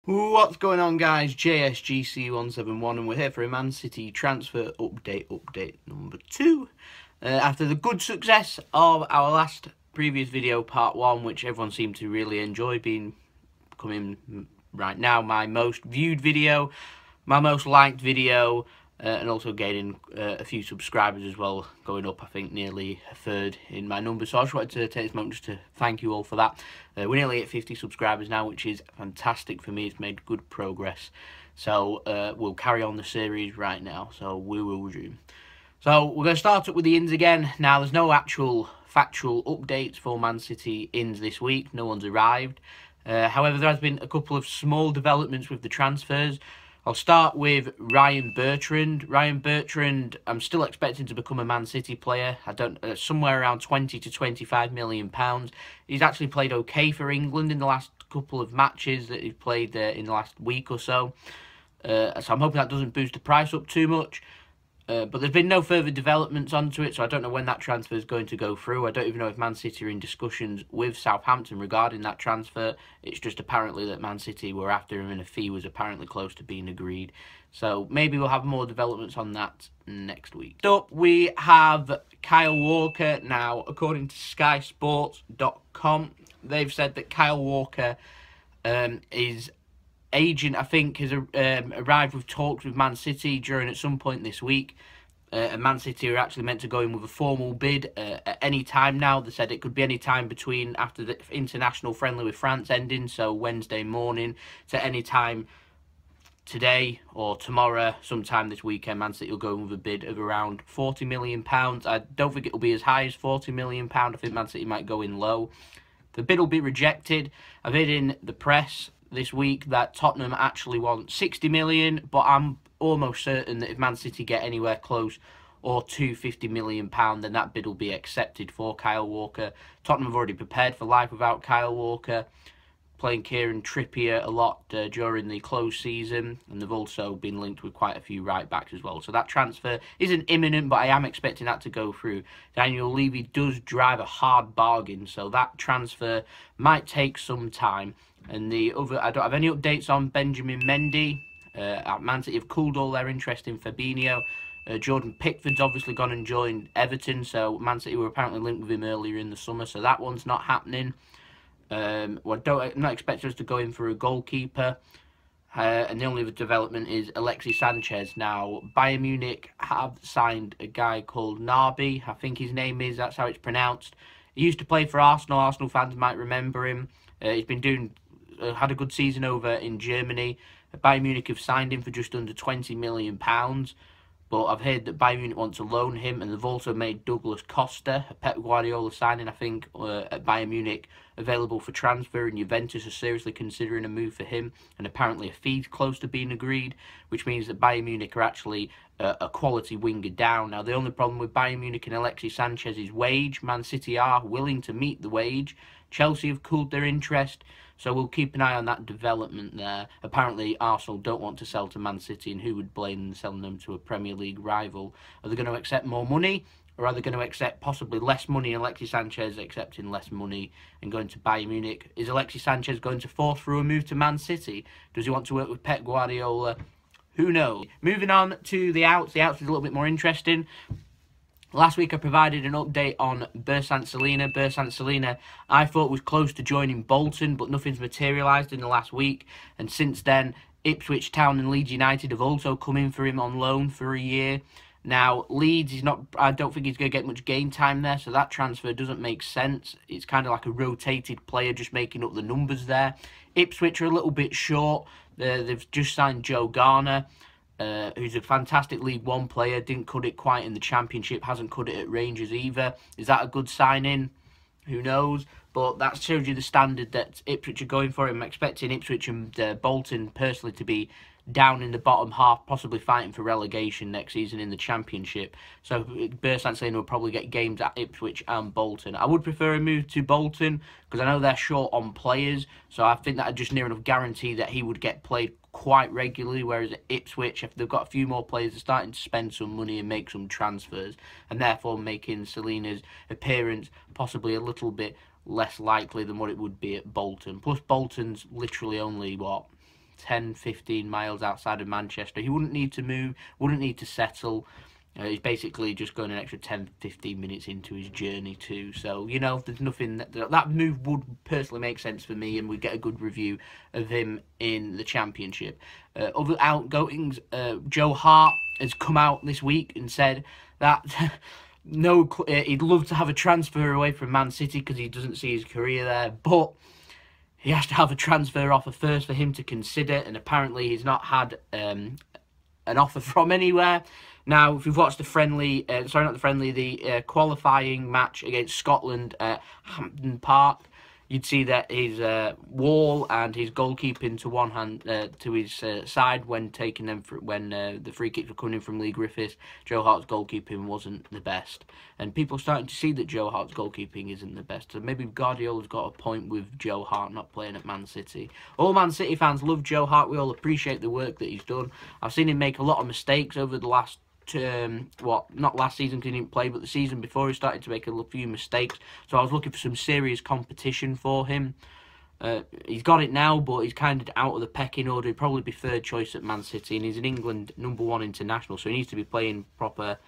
What's going on, guys? JSGC 171, and we're here for a Man City transfer update number 2. After the good success of our last previous video, part 1, which everyone seemed to really enjoy, becoming right now my most viewed video, my most liked video, and also gaining a few subscribers as well, going up I think nearly a third in my numbers. So I just wanted to take this moment just to thank you all for that. We're nearly at 50 subscribers now, which is fantastic for me. It's made good progress. So we'll carry on the series right now. So we will resume. So we're going to start up with the ins again. Now there's no actual factual updates for Man City ins this week. No one's arrived. However, there has been a couple of small developments with the transfers. I'll start with Ryan Bertrand. Ryan Bertrand, I'm still expecting to become a Man City player. Somewhere around 20 to 25 million pounds. He's actually played okay for England in the last couple of matches that he's played in the last week or so. So I'm hoping that doesn't boost the price up too much. But there's been no further developments onto it, so I don't know when that transfer is going to go through. I don't even know if Man City are in discussions with Southampton regarding that transfer. It's just apparently that Man City were after him and a fee was apparently close to being agreed. So maybe we'll have more developments on that next week. Next up, we have Kyle Walker. Now, according to SkySports.com, they've said that Kyle Walker is... agent, I think, has arrived with talks with Man City at some point this week. And Man City are actually meant to go in with a formal bid at any time now. They said it could be any time between after the international friendly with France ending, so Wednesday morning, to any time today or tomorrow, sometime this weekend. Man City will go in with a bid of around £40 million. I don't think it will be as high as £40 million. I think Man City might go in low. The bid will be rejected. I've heard in the press this week that Tottenham actually want 60 million, but I'm almost certain that if Man City get anywhere close or to £50 million, then that bid will be accepted for Kyle Walker. Tottenham have already prepared for life without Kyle Walker, playing Kieran Trippier a lot during the close season, and they've also been linked with quite a few right backs as well. So that transfer isn't imminent, but I am expecting that to go through. Daniel Levy does drive a hard bargain, so that transfer might take some time. And the other, I don't have any updates on Benjamin Mendy. Man City have cooled all their interest in Fabinho. Jordan Pickford's obviously gone and joined Everton, so Man City were apparently linked with him earlier in the summer, so that one's not happening. I'm not expecting us to go in for a goalkeeper. And the only other development is Alexis Sanchez. Now, Bayern Munich have signed a guy called Naby, I think his name is, that's how it's pronounced. He used to play for Arsenal. Arsenal fans might remember him. He's been had a good season over in Germany. Bayern Munich have signed him for just under £20 million. But I've heard that Bayern Munich want to loan him, and they've also made Douglas Costa, a Pep Guardiola signing, I think, at Bayern Munich, available for transfer, and Juventus are seriously considering a move for him, and apparently a fee close to being agreed, which means that Bayern Munich are actually a quality winger down. Now, the only problem with Bayern Munich and Alexis Sanchez's wage, Man City are willing to meet the wage. Chelsea have cooled their interest, so we'll keep an eye on that development there. Apparently, Arsenal don't want to sell to Man City, and who would blame them selling them to a Premier League rival? Are they going to accept more money, or are they going to accept possibly less money, and Alexis Sanchez accepting less money and going to Bayern Munich? Is Alexis Sanchez going to force through a move to Man City? Does he want to work with Pep Guardiola? Who knows? Moving on to the outs. The outs is a little bit more interesting. Last week I provided an update on Bertrand Celina. Bertrand Celina I thought was close to joining Bolton, but nothing's materialised in the last week. And since then, Ipswich Town and Leeds United have also come in for him on loan for a year. Now, Leeds, I don't think he's going to get much game time there, so that transfer doesn't make sense. It's kind of like a rotated player just making up the numbers there. Ipswich are a little bit short. They've just signed Joe Garner, who's a fantastic League One player. Didn't cut it quite in the Championship, hasn't cut it at Rangers either. Is that a good signing? Who knows? But that shows you the standard that Ipswich are going for. I'm expecting Ipswich and Bolton personally to be down in the bottom half, possibly fighting for relegation next season in the Championship. So Bertrand Celina will probably get games at Ipswich and Bolton. I would prefer a move to Bolton because I know they're short on players, so I think that I'd just near enough guarantee that he would get played quite regularly, whereas at Ipswich, if they've got a few more players, they're starting to spend some money and make some transfers, and therefore making Celina's appearance possibly a little bit less likely than what it would be at Bolton. Plus, Bolton's literally only, what, 10-15 miles outside of Manchester. He wouldn't need to move, wouldn't need to settle. He's basically just going an extra 10-15 minutes into his journey too. So, you know, there's nothing... That move would personally make sense for me, and we'd get a good review of him in the Championship. Other outgoings, Joe Hart has come out this week and said that he'd love to have a transfer away from Man City because he doesn't see his career there, but he has to have a transfer offer first for him to consider, and apparently he's not had an offer from anywhere. Now, if you've watched the friendly, the qualifying match against Scotland at Hampden Park, you'd see that his wall and his goalkeeping to one hand to his side when taking them when the free kicks were coming in from Lee Griffiths. Joe Hart's goalkeeping wasn't the best, and people are starting to see that Joe Hart's goalkeeping isn't the best. So maybe Guardiola's got a point with Joe Hart not playing at Man City. All Man City fans love Joe Hart. We all appreciate the work that he's done. I've seen him make a lot of mistakes over the last not last season because he didn't play, but the season before he started to make a few mistakes. So I was looking for some serious competition for him. He's got it now, but he's kind of out of the pecking order. He'd probably be third choice at Man City, and he's an England #1 international, so he needs to be playing proper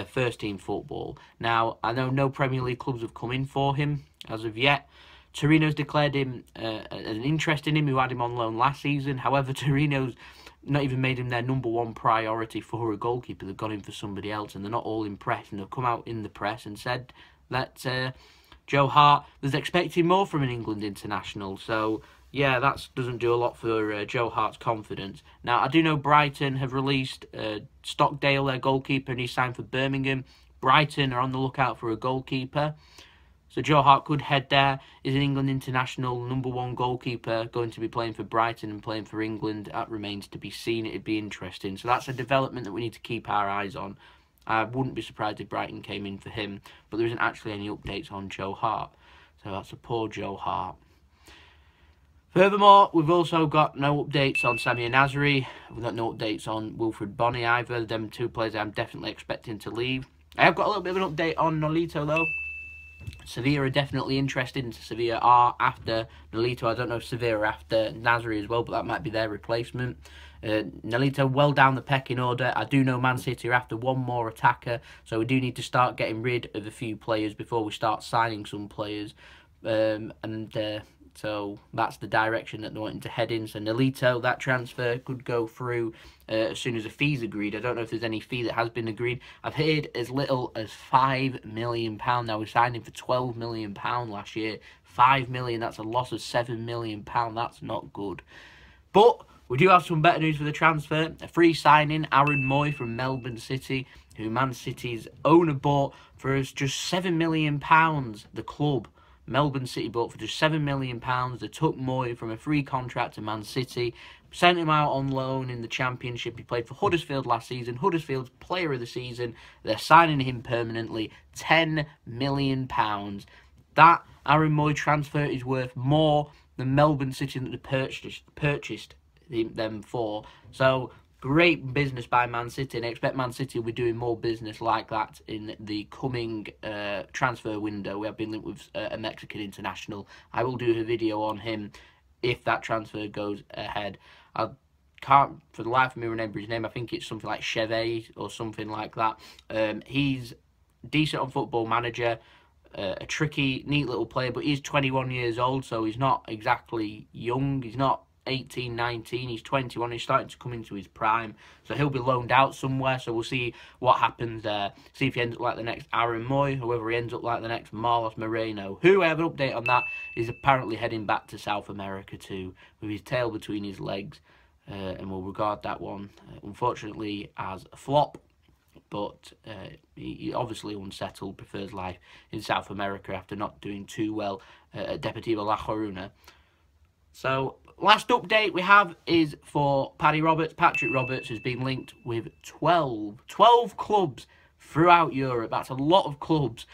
first team football. Now, I know no Premier League clubs have come in for him as of yet. Torino's declared him an interest in him, who had him on loan last season. However, Torino's not even made him their #1 priority for a goalkeeper. They've got him for somebody else, and they're not all impressed. And they've come out in the press and said that Joe Hart was expecting more from an England international. So, yeah, that doesn't do a lot for Joe Hart's confidence. Now, I do know Brighton have released Stockdale, their goalkeeper, and he's signed for Birmingham. Brighton are on the lookout for a goalkeeper. So Joe Hart could head there. Is an England international #1 goalkeeper going to be playing for Brighton and playing for England? That remains to be seen. It'd be interesting. So that's a development that we need to keep our eyes on. I wouldn't be surprised if Brighton came in for him, but there isn't actually any updates on Joe Hart. So that's a poor Joe Hart. Furthermore, we've also got no updates on Samir Nasri. We've got no updates on Wilfred Bonney either. Them two players I'm definitely expecting to leave. I have got a little bit of an update on Nolito though. Sevilla are definitely interested, and Sevilla are after Nolito. I don't know if Sevilla are after Nasri as well, but that might be their replacement. Nolito well down the pecking order. I do know Man City are after one more attacker, so we do need to start getting rid of a few players before we start signing some players. So that's the direction that they're wanting to head in. So Nolito, that transfer could go through as soon as a fee's agreed. I don't know if there's any fee that has been agreed. I've heard as little as £5 million. Now, we signed him for £12 million last year. £5 million, that's a loss of £7 million. That's not good. But we do have some better news for the transfer. A free signing, Aaron Moy from Melbourne City, who Man City's owner bought for just £7 million. The club, Melbourne City, bought for just £7 million. They took Moy from a free contract to Man City, sent him out on loan in the Championship. He played for Huddersfield last season, Huddersfield's player of the season. They're signing him permanently, £10 million. That Aaron Moy transfer is worth more than Melbourne City that they purchased them for. So, great business by Man City, and I expect Man City will be doing more business like that in the coming transfer window. We have been linked with a Mexican international. I will do a video on him if that transfer goes ahead. I can't for the life of me remember his name. I think it's something like Chevy or something like that. He's decent on Football Manager, a tricky, neat little player, but he's 21 years old, so he's not exactly young. He's not 18, 19, he's 21, he's starting to come into his prime, so he'll be loaned out somewhere, so we'll see what happens there, see if he ends up like the next Aaron Moy, or whether he ends up like the next Marlos Moreno, who I have an update on that, is apparently heading back to South America too, with his tail between his legs, and we'll regard that one, unfortunately, as a flop, but he obviously unsettled, prefers life in South America after not doing too well at Deportivo La Coruna. So, last update we have is for Paddy Roberts. Patrick Roberts has been linked with 12 clubs throughout Europe. That's a lot of clubs.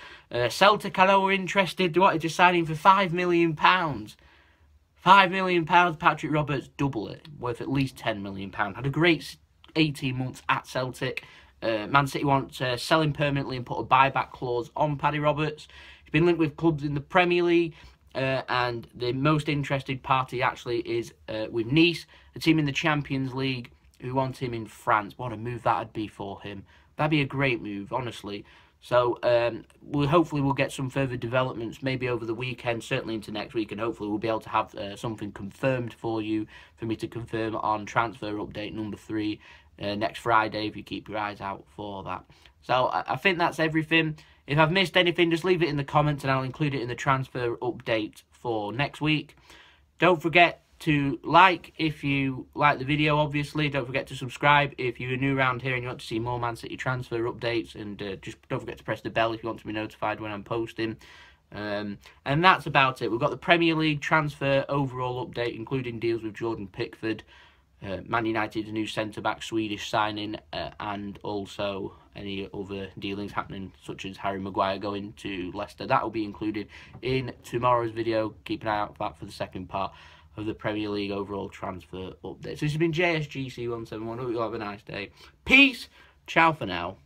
Celtic, I know, were interested. They wanted to sign him for £5 million. £5 million, Patrick Roberts, double it, worth at least £10 million. Had a great 18 months at Celtic. Man City want to sell him permanently and put a buyback clause on Paddy Roberts. He's been linked with clubs in the Premier League, and the most interested party actually is with Nice, a team in the Champions League who want him in France. What a move that'd be for him. That'd be a great move, honestly. So hopefully we'll get some further developments, maybe over the weekend, certainly into next week, and hopefully we'll be able to have something confirmed for you, for me to confirm on transfer update number 3 next Friday, if you keep your eyes out for that. So I think that's everything. If I've missed anything, just leave it in the comments and I'll include it in the transfer update for next week. Don't forget to like if you like the video, obviously. Don't forget to subscribe if you're new around here and you want to see more Man City transfer updates. And just don't forget to press the bell if you want to be notified when I'm posting. And that's about it. We've got the Premier League transfer overall update, including deals with Jordan Pickford, Man United's new centre-back Swedish signing, and also any other dealings happening, such as Harry Maguire going to Leicester. That will be included in tomorrow's video. Keep an eye out for that for the second part of the Premier League overall transfer update. So this has been JSGC 171. Hope you all have a nice day. Peace. Ciao for now.